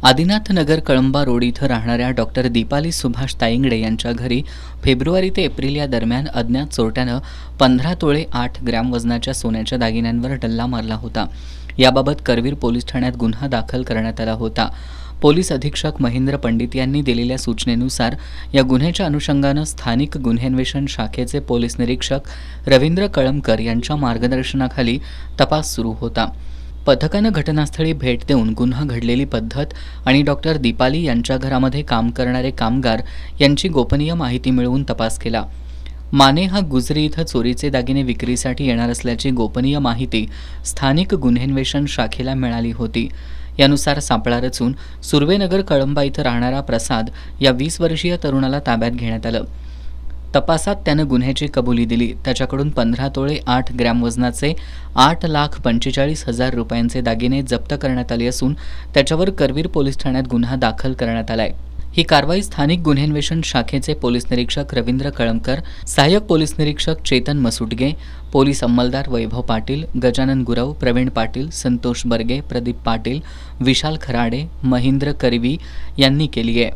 आदिनाथ नगर Kalamba road इथं राहणाऱ्या doctor Deepali Subhash ताईंगडे यांच्या घरी फेब्रुवारी ते एप्रिल या दरम्यान अज्ञात चोरट्यानं 15 तोळे 8 ग्रॅम वजनाच्या सोन्याच्या दागिन्यांवर डल्ला मारला होता। याबाबत करवीर पोलीस ठाण्यात गुन्हा दाखल करण्यात आला होता। पोलीस अधीक्षक महेंद्र पंडित यांनी दिलेल्या सूचनेनुसार या गुन्ह्याच्या अनुषंगानं स्थानिक गुन्हेन्वेषण शाखेचे पोलीस निरीक्षक रवींद्र कळमकर यांच्या मार्गदर्शनाखाली तपास सुरू होता। पथकानं घटनास्थळी भेट देऊन गुन्हा घडलेली पद्धत आणि डॉक्टर दीपाली यांच्या घरामध्ये काम करणारे कामगार यांची गोपनीय माहिती मिळवून तपास केला। माने हा गुजरी इथं चोरीचे दागिने विक्रीसाठी येणार असल्याची गोपनीय माहिती स्थानिक गुन्हेन्वेषण शाखेला मिळाली होती। यानुसार सापळा रचून सुर्वेनगर कळंबा इथं राहणारा प्रसाद या 20 वर्षीय तरुणाला ताब्यात घेण्यात आलं। तपासात त्यानं गुन्ह्याची कबुली दिली। त्याच्याकडून 15 तोळे 8 ग्रॅम वजनाचे 8,45,000 रुपयांचे दागिने जप्त करण्यात आले असून त्याच्यावर करवीर पोलीस ठाण्यात गुन्हा दाखल करण्यात आलाय। ही कारवाई स्थानिक गुन्हेन्वेषण शाखेचे पोलीस निरीक्षक रवींद्र कळमकर, सहाय्यक पोलीस निरीक्षक चेतन मसुटगे, पोलीस अंमलदार वैभव पाटील, गजानन गुरव, प्रवीण पाटील, संतोष बर्गे, प्रदीप पाटील, विशाल खराडे, महेंद्र करवी यांनी केली आहे।